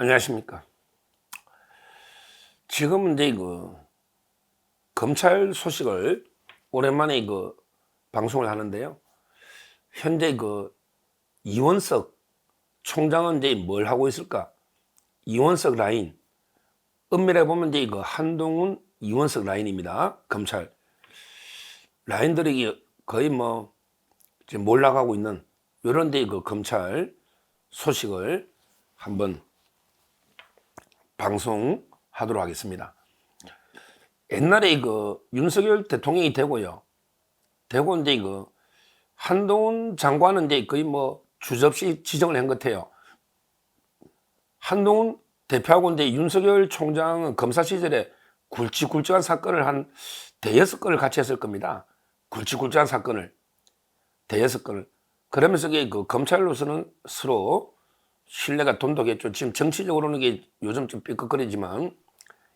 안녕하십니까. 지금은 이제 검찰 소식을 오랜만에 방송을 하는데요. 현재 이원석 총장은 이제 뭘 하고 있을까? 이원석 라인. 엄밀하게 보면 이제 한동훈 이원석 라인입니다. 검찰. 라인들이 거의 이제 몰락하고 있는 이런 데 검찰 소식을 한번 방송하도록 하겠습니다. 옛날에 윤석열 대통령이 되고요. 되고 이제 한동훈 장관은 이제 거의 주접시 지정을 한 것 같아요. 한동훈 대표하고 이제 윤석열 총장은 검사 시절에 굵직굵직한 사건을 한 대여섯 건을 같이 했을 겁니다. 굵직굵직한 사건을 대여섯 건을. 그러면서 검찰로서는 서로 신뢰가 돈독했죠. 지금 정치적으로는 이게 요즘 좀 삐걱거리지만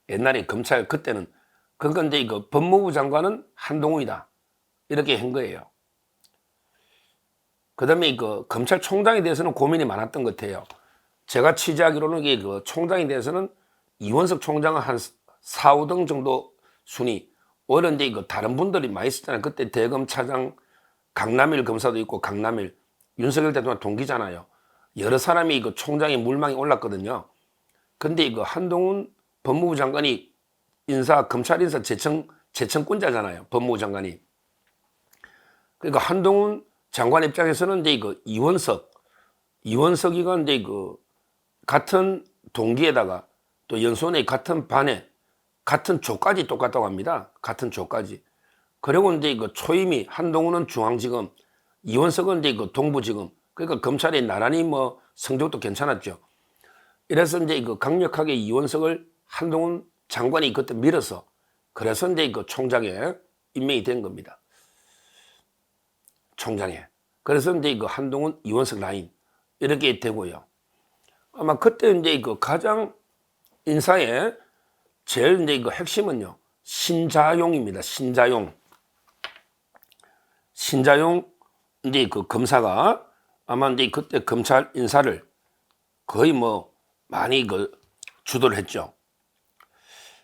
옛날에 검찰 그때는 그러니까 이제 법무부 장관은 한동훈이다 이렇게 한 거예요. 그 다음에 검찰총장에 대해서는 고민이 많았던 것 같아요. 제가 취재하기로는 총장에 대해서는 이원석 총장은 한 4, 5등 정도 순위. 오히려 이제 다른 분들이 많이 있었잖아요. 그때 대검차장 강남일 검사도 있고 강남일 윤석열 대통령 동기잖아요. 여러 사람이 총장의 물망에 올랐거든요. 근데 한동훈 법무부 장관이 검찰 인사 재청권자잖아요. 법무부 장관이. 그러니까 한동훈 장관 입장에서는 이제 이원석이가 이제 같은 동기에다가 또 연수원에 같은 반에 같은 조까지 똑같다고 합니다. 같은 조까지. 그리고 이제 초임이 한동훈은 중앙지검, 이원석은 이제 동부지검. 그러니까 검찰이 나란히 성적도 괜찮았죠. 이래서 이제 강력하게 이원석을 한동훈 장관이 그때 밀어서 그래서 이제 총장에 임명이 된 겁니다. 총장에. 그래서 이제 한동훈 이원석 라인 이렇게 되고요. 아마 그때 이제 가장 인사에 제일 이제 핵심은요. 신자용입니다. 신자용 이제 검사가 아마 이제 그때 검찰 인사를 거의 많이 주도를 했죠.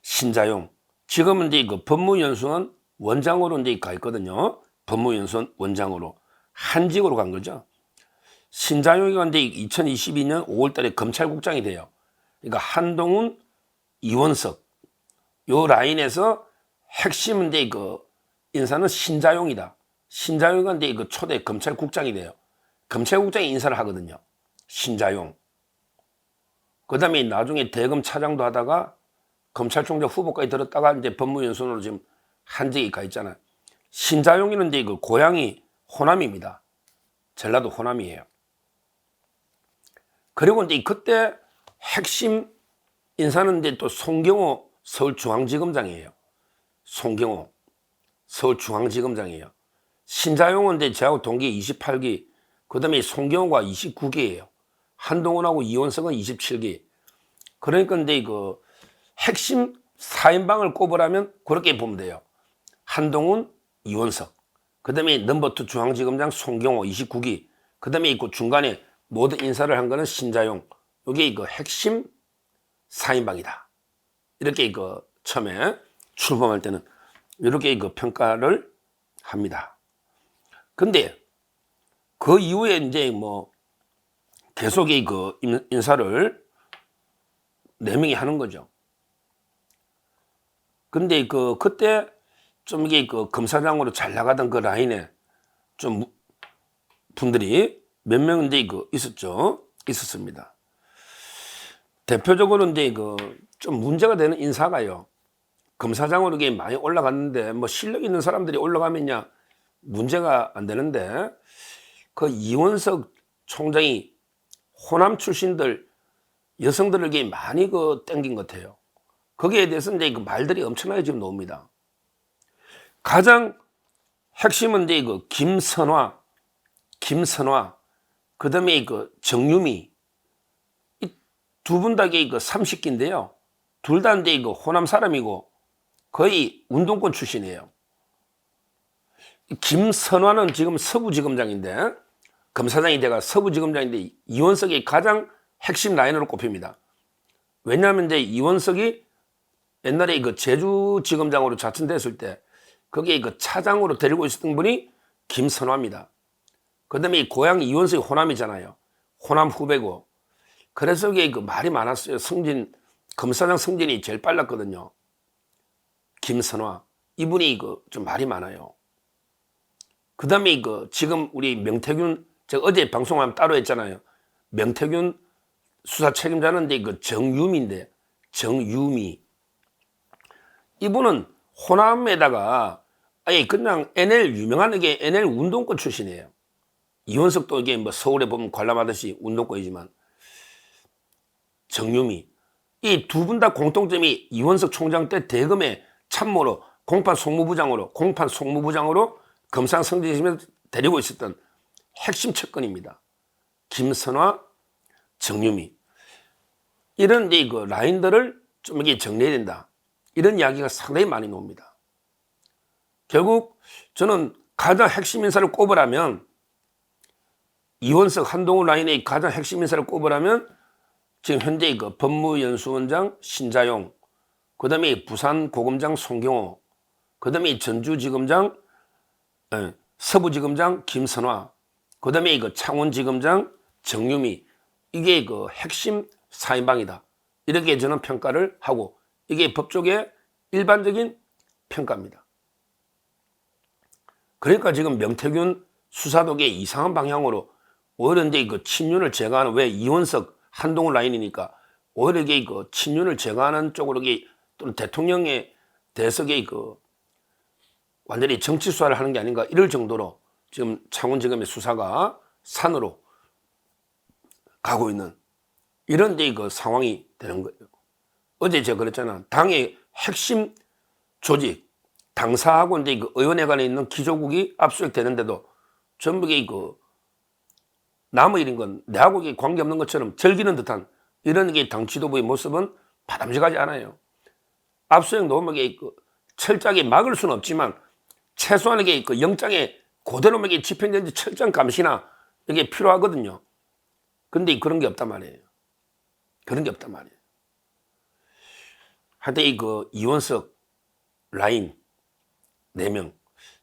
신자용. 지금은 이제 법무연수원 원장으로 이제 가 있거든요. 법무연수원 원장으로. 한직으로 간 거죠. 신자용이가 이제 2022년 5월 달에 검찰국장이 돼요. 그러니까 한동훈, 이원석. 요 라인에서 핵심은 이제 인사는 신자용이다. 신자용이 이제 초대 검찰국장이 돼요. 검찰국장이 인사를 하거든요. 신자용. 그 다음에 나중에 대검 차장도 하다가 검찰총장 후보까지 들었다가 이제 법무연수원으로 지금 한직이 가 있잖아요. 신자용이는 이제 고향이 호남입니다. 전라도 호남이에요. 그리고 이제 그때 핵심 인사는 이제 또 송경호 서울중앙지검장이에요. 송경호 서울중앙지검장이에요. 신자용은 이제 저하고 동기 28기, 그 다음에 송경호가 29기예요. 한동훈하고 이원석은 27기. 그러니까 이제 핵심 4인방을 꼽으라면 그렇게 보면 돼요. 한동훈, 이원석. 그 다음에 넘버2 중앙지검장 송경호 29기. 그 다음에 중간에 모든 인사를 한 거는 신자용. 이게 핵심 4인방이다. 이렇게 처음에 출범할 때는 이렇게 평가를 합니다. 근데 그 이후에 이제 계속 인사를 4명이 하는 거죠. 근데 그때 좀 이게 검사장으로 잘 나가던 그 라인에 좀 분들이 몇 명 이제 있었습니다. 대표적으로 이제 좀 문제가 되는 인사가요. 검사장으로 이게 많이 올라갔는데 실력 있는 사람들이 올라가면야 문제가 안 되는데 이원석 총장이 호남 출신들 여성들에게 많이 땡긴 것 같아요. 거기에 대해서 이제 말들이 엄청나게 지금 나옵니다. 가장 핵심은 이제 김선화, 그 다음에 정유미, 이 두 분 다 30기인데요. 둘 다 이제 호남 사람이고 거의 운동권 출신이에요. 김선화는 지금 서부지검장인데 검사장이 돼가 서부지검장인데 이원석이 가장 핵심 라인으로 꼽힙니다. 왜냐하면 이제 이원석이 옛날에 그 제주지검장으로 자천됐을 때 거기에 그 차장으로 데리고 있었던 분이 김선화입니다. 그 다음에 고향 이원석이 호남이잖아요. 호남 후배고. 그래서 이게 그 말이 많았어요. 검사장 승진이 제일 빨랐거든요. 김선화. 이분이 그 좀 말이 많아요. 그 다음에 그 지금 우리 명태균, 제가 어제 방송하면 따로 했잖아요. 명태균 수사 책임자는 이제 그 정유미인데, 정유미. 이분은 호남에다가 아예 그냥 유명한 게 NL 운동권 출신이에요. 이원석도 이게 뭐 서울에 보면 관람하듯이 운동권이지만, 정유미. 이 두 분 다 공통점이 이원석 총장 때 대검의 참모로, 공판 송무부장으로 검사 승진시키면서 데리고 있었던 핵심 측근입니다. 김선화, 정유미. 이런 이제 그 라인들을 좀 이렇게 정리해야 된다. 이런 이야기가 상당히 많이 나옵니다. 결국 저는 가장 핵심 인사를 꼽으라면 이원석, 한동훈 라인의 가장 핵심 인사를 꼽으라면 지금 현재 그 법무연수원장 신자용, 그 다음에 부산고검장 송경호, 그 다음에 전주지검장, 서부지검장 김선화, 그 다음에 그 창원지검장 정유미, 이게 그 핵심 4인방이다. 이렇게 저는 평가를 하고, 이게 법조계의 일반적인 평가입니다. 그러니까 지금 명태균 수사독의 이상한 방향으로 오히려 이제 그 친윤을 제거하는, 왜 이원석, 한동훈 라인이니까 오히려 이게 그 친윤을 제거하는 쪽으로 또는 대통령의 대석의 그 완전히 정치 수사를 하는 게 아닌가 이럴 정도로 지금 창원지검의 수사가 산으로 가고 있는 이런 이제 그 상황이 되는 거예요. 어제 제가 그랬잖아. 당의 핵심 조직, 당사하고 이제 그 의원회관에 있는 기조국이 압수수색되는데도 전부 그 남의 일인 건 내하고 관계없는 것처럼 즐기는 듯한 이런 게 당 지도부의 모습은 바람직하지 않아요. 압수수색 놓으면 그 철저하게 막을 수는 없지만 최소한 이게 그 영장에 그대로 집행된지 철저한 감시나 이게 필요하거든요. 근데 그런 게 없단 말이에요. 그런 게 없단 말이에요. 하여튼 그 이원석 라인 4명.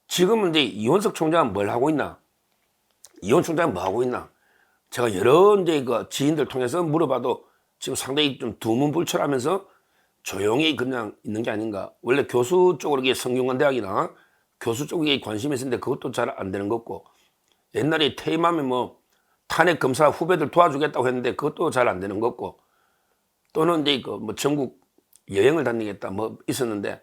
지금은 이제 이원석 총장은 뭘 하고 있나? 이원 총장은 뭐 하고 있나? 제가 여러 이제 그 지인들 통해서 물어봐도 지금 상당히 좀 두문불출하면서 조용히 그냥 있는 게 아닌가. 원래 교수 쪽으로 성균관대학이나 교수 쪽에 관심이 있었는데 그것도 잘 안 되는 것 같고, 옛날에 퇴임하면 뭐 탄핵 검사 후배들 도와주겠다고 했는데 그것도 잘 안 되는 것 같고, 또는 이제 그 뭐 전국 여행을 다니겠다 뭐 있었는데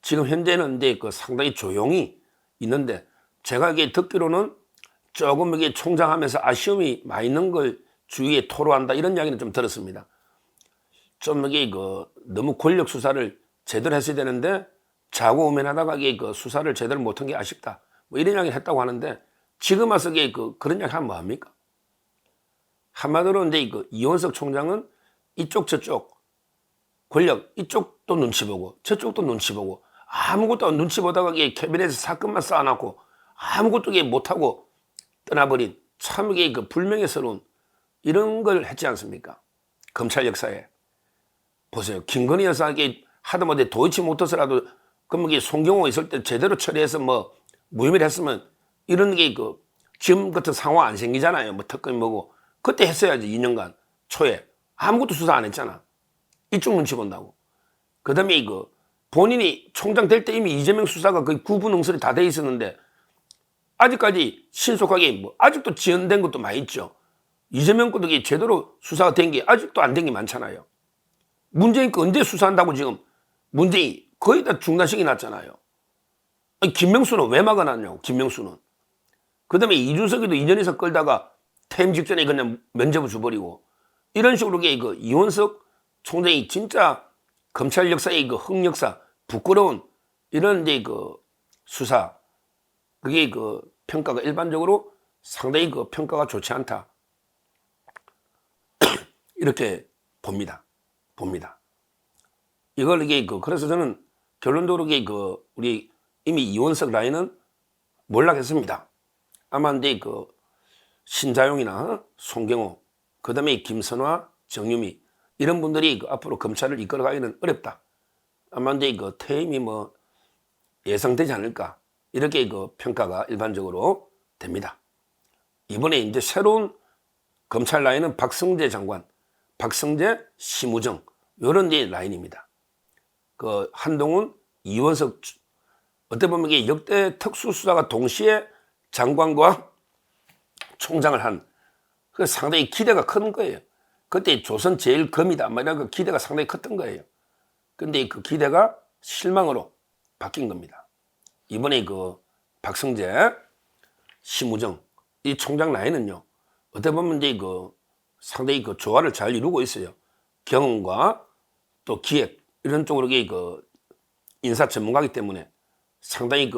지금 현재는 이제 그 상당히 조용히 있는데, 제가 이게 듣기로는 조금 이게 총장하면서 아쉬움이 많이 있는 걸 주위에 토로한다 이런 이야기는 좀 들었습니다. 좀 이게 그 너무 권력 수사를 제대로 했어야 되는데 자고우면하다가 이게 그 수사를 제대로 못한 게 아쉽다. 뭐 이런 이야기를 했다고 하는데, 지금 와서 이게 그런 이야기 하면 뭐합니까? 한마디로 이제 그 이원석 총장은 이쪽 저쪽 권력 이쪽도 눈치 보고 저쪽도 눈치 보고 아무것도 눈치 보다가 이게 캐비넷에서 사건만 쌓아놨고 아무것도 이게 못하고 떠나버린, 참 이게 그 불명예스러운 이런 걸 했지 않습니까? 검찰 역사에. 보세요. 김건희 여사에게 하다못해 도이치모터스라도 그럼 이게 송경호 있을 때 제대로 처리해서 뭐 무혐의를 했으면 이런 게 그 지금 같은 상황 안 생기잖아요. 뭐 특검이 뭐고. 그때 했어야지. 2년간 초에 아무것도 수사 안 했잖아. 이쪽 눈치 본다고. 그 다음에 그 본인이 총장 될 때 이미 이재명 수사가 거의 구분응설이 다 돼 있었는데 아직까지 신속하게 뭐 아직도 지연된 것도 많이 있죠. 이재명 것도 제대로 수사가 된 게 아직도 안 된 게 많잖아요. 문재인 거 언제 수사한다고 지금 문재인 거의 다 중단식이 났잖아요. 아니, 김명수는 왜 막아놨냐고. 김명수는. 그 다음에 이준석이도 2년 이상 끌다가 퇴임 직전에 그냥 면접을 줘버리고 이런 식으로 그 이원석 총장이 진짜 검찰 역사의 그 흑역사, 부끄러운 이런 이제 그 수사, 그게 그 평가가 일반적으로 상당히 그 평가가 좋지 않다. 이렇게 봅니다. 이걸 이게 그래서 저는 결론적으로 우리 이미 이원석 라인은 몰락했습니다. 아마 이제 신자용이나 송경호, 그 다음에 김선화, 정유미 이런 분들이 앞으로 검찰을 이끌어가기는 어렵다. 아마 이제 퇴임이 예상되지 않을까. 이렇게 평가가 일반적으로 됩니다. 이번에 이제 새로운 검찰 라인은 박성재 장관, 박성재, 심우정, 요런 이제 라인입니다. 한동훈, 이원석, 어떻게 보면 이게 역대 특수수사가 동시에 장관과 총장을 한, 상당히 기대가 큰 거예요. 그때 조선 제일 검이다. 이런 기대가 상당히 컸던 거예요. 근데 그 기대가 실망으로 바뀐 겁니다. 이번에 박성재, 심우정, 이 총장 라인은요, 어떻게 보면 이제 상당히 조화를 잘 이루고 있어요. 경험과 또 기획, 이런 쪽으로 인사 전문가이기 때문에 상당히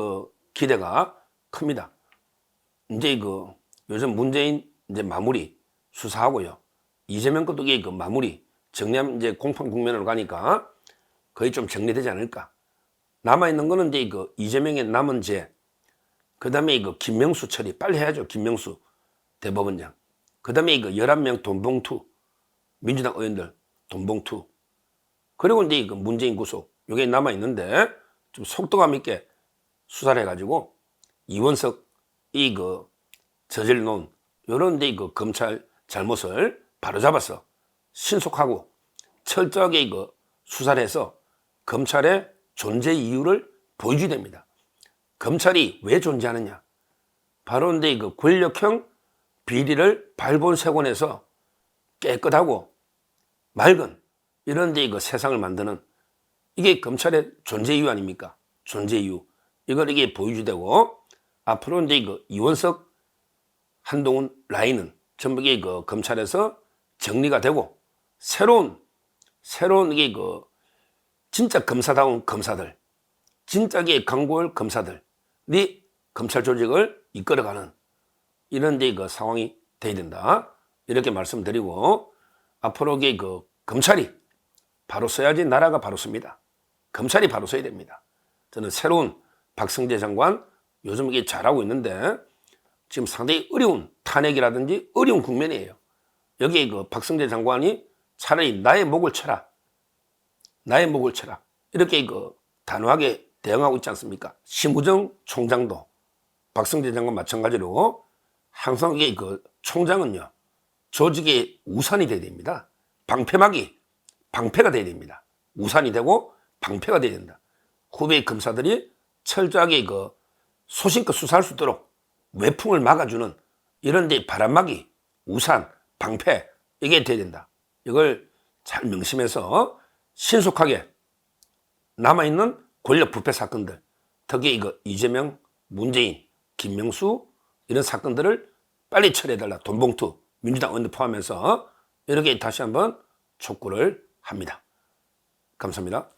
기대가 큽니다. 이제 요즘 문재인 이제 마무리 수사하고요. 이재명 것도 마무리 정리하면 이제 공판 국면으로 가니까 거의 좀 정리되지 않을까. 남아있는 거는 이제 이재명의 남은 죄, 그 다음에 김명수 처리 빨리 해야죠. 김명수 대법원장. 그 다음에 11명 돈봉투, 민주당 의원들 돈봉투. 그리고 이제 문재인 구속. 이게 남아있는데 좀 속도감 있게 수사를 해가지고 이원석 저질러놓은 요런 데 검찰 잘못을 바로잡아서 신속하고 철저하게 수사를 해서 검찰의 존재 이유를 보여줘야 됩니다. 검찰이 왜 존재하느냐? 바로 근데 권력형 비리를 발본색원해서 깨끗하고 맑은 이런 데 세상을 만드는 이게 검찰의 존재 이유 아닙니까? 존재 이유. 이걸 이게 보여줘야 되고 앞으로 이제 이원석, 한동훈 라인은 전부 이게 검찰에서 정리가 되고 새로운 이게 진짜 검사다운 검사들, 진짜 강골 검사들이 검찰 조직을 이끌어가는 이런 데 상황이 돼야 된다. 이렇게 말씀드리고 앞으로 검찰이 바로 서야지 나라가 바로 섭니다. 검찰이 바로 서야 됩니다. 저는 새로운 박성재 장관 요즘 이게 잘하고 있는데 지금 상당히 어려운 탄핵이라든지 어려운 국면이에요. 여기에 박성재 장관이 차라리 나의 목을 쳐라. 나의 목을 쳐라. 이렇게 단호하게 대응하고 있지 않습니까? 심우정 총장도 박성재 장관 마찬가지로 항상 이게 총장은요, 조직의 우산이 돼야 됩니다. 방패가 돼야 됩니다. 우산이 되고 방패가 돼야 된다. 후배 검사들이 철저하게 소신껏 수사할 수 있도록 외풍을 막아주는 이런 데 바람막이, 우산, 방패 이게 돼야 된다. 이걸 잘 명심해서 신속하게 남아있는 권력 부패 사건들, 특히 이재명, 문재인, 김명수 이런 사건들을 빨리 처리해달라. 돈봉투, 민주당 의원들 포함해서 이렇게 다시 한번 촉구를 합니다. 감사합니다.